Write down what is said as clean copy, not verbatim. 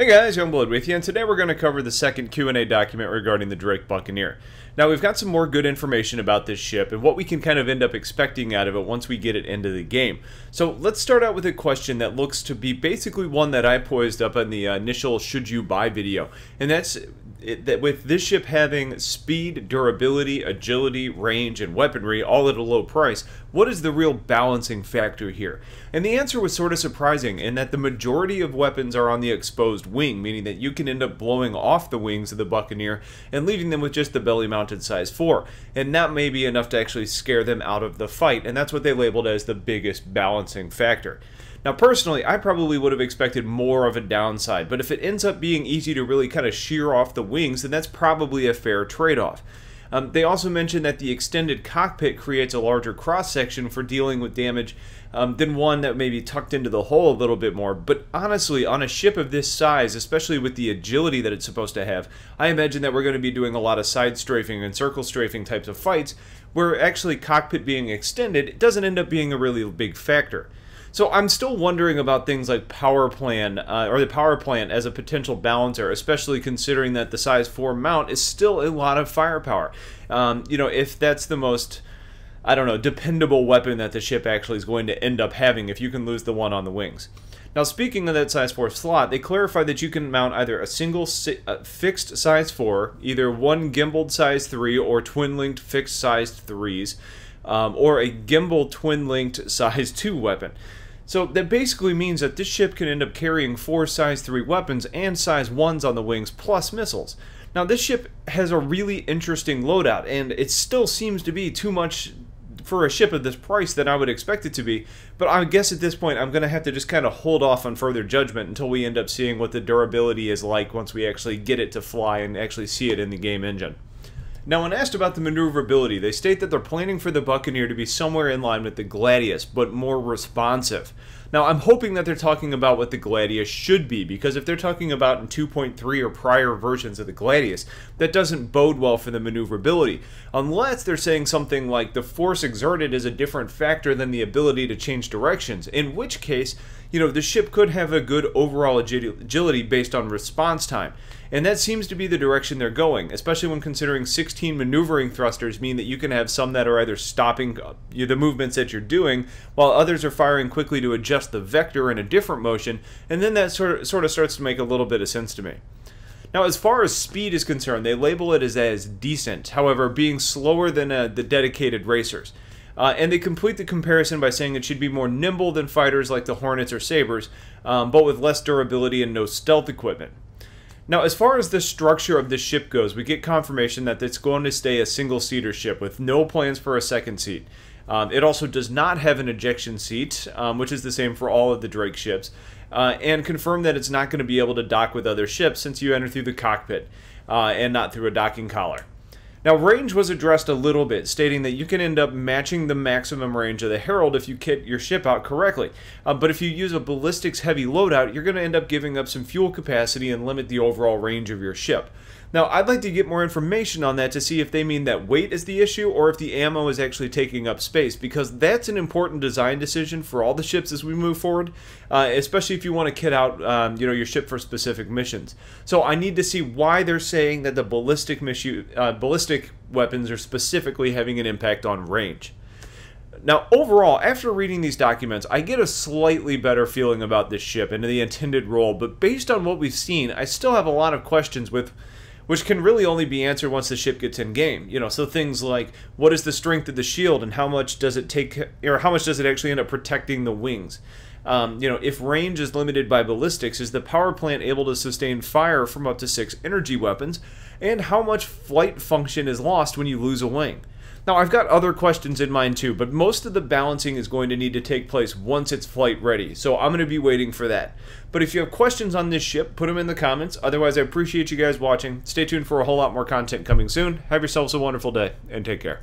Hey guys, Youngblood with you, and today we're going to cover the second Q&A document regarding the Drake Buccaneer. Now, we've got some more good information about this ship and what we can kind of end up expecting out of it once we get it into the game. So let's start out with a question that looks to be basically one that I posed up in the initial should you buy video, and that's that with this ship having speed, durability, agility, range, and weaponry all at a low price, what is the real balancing factor here? And the answer was sort of surprising in that the majority of weapons are on the exposed wing, meaning that you can end up blowing off the wings of the Buccaneer and leaving them with just the belly-mounted size 4, and that may be enough to actually scare them out of the fight, and that's what they labeled as the biggest balancing factor. Now, personally, I probably would have expected more of a downside, but if it ends up being easy to really kind of shear off the wings, then that's probably a fair trade-off. They also mentioned that the extended cockpit creates a larger cross-section for dealing with damage than one that may be tucked into the hull a little bit more, but honestly, on a ship of this size, especially with the agility that it's supposed to have, I imagine that we're going to be doing a lot of side strafing and circle strafing types of fights, where actually cockpit being extended, it doesn't end up being a really big factor. So I'm still wondering about things like power plant, or the power plant as a potential balancer, especially considering that the size 4 mount is still a lot of firepower. You know, if that's the most, I don't know, dependable weapon that the ship actually is going to end up having if you can lose the one on the wings. Now, speaking of that size 4 slot, they clarify that you can mount either a single fixed size 4, either one gimbaled size 3 or twin-linked fixed size 3s, or a gimbal twin-linked size 2 weapon. So that basically means that this ship can end up carrying 4 size 3 weapons and size 1s on the wings plus missiles. Now, this ship has a really interesting loadout, and it still seems to be too much for a ship of this price than I would expect it to be, but I guess at this point I'm going to have to just kind of hold off on further judgment until we end up seeing what the durability is like once we actually get it to fly and actually see it in the game engine. Now, when asked about the maneuverability, they state that they're planning for the Buccaneer to be somewhere in line with the Gladius, but more responsive. Now, I'm hoping that they're talking about what the Gladius should be, because if they're talking about in 2.3 or prior versions of the Gladius, that doesn't bode well for the maneuverability, unless they're saying something like the force exerted is a different factor than the ability to change directions, in which case, you know, the ship could have a good overall agility based on response time. And that seems to be the direction they're going, especially when considering 16 maneuvering thrusters mean that you can have some that are either stopping the movements that you're doing, while others are firing quickly to adjust the vector in a different motion, and then that sort of starts to make a little bit of sense to me. Now, as far as speed is concerned, they label it as decent, however, being slower than the dedicated racers. And they complete the comparison by saying it should be more nimble than fighters like the Hornets or Sabres, but with less durability and no stealth equipment. Now, as far as the structure of this ship goes, we get confirmation that it's going to stay a single-seater ship with no plans for a second seat. It also does not have an ejection seat, which is the same for all of the Drake ships, and confirm that it's not going to be able to dock with other ships since you enter through the cockpit and not through a docking collar. Now, range was addressed a little bit, stating that you can end up matching the maximum range of the Herald if you kit your ship out correctly. But if you use a ballistics-heavy loadout, you're going to end up giving up some fuel capacity and limit the overall range of your ship. Now, I'd like to get more information on that to see if they mean that weight is the issue or if the ammo is actually taking up space, because that's an important design decision for all the ships as we move forward, especially if you want to kit out your ship for specific missions. So I need to see why they're saying that the ballistic weapons are specifically having an impact on range. Now, overall, after reading these documents, I get a slightly better feeling about this ship and the intended role, but based on what we've seen, I still have a lot of questions which can really only be answered once the ship gets in game. You know, so things like what is the strength of the shield and how much does it take, or how much does it actually end up protecting the wings? You know, if range is limited by ballistics, is the power plant able to sustain fire from up to 6 energy weapons? And how much flight function is lost when you lose a wing? Now, I've got other questions in mind too, but most of the balancing is going to need to take place once it's flight ready, so I'm going to be waiting for that. But if you have questions on this ship, put them in the comments. Otherwise, I appreciate you guys watching. Stay tuned for a whole lot more content coming soon. Have yourselves a wonderful day, and take care.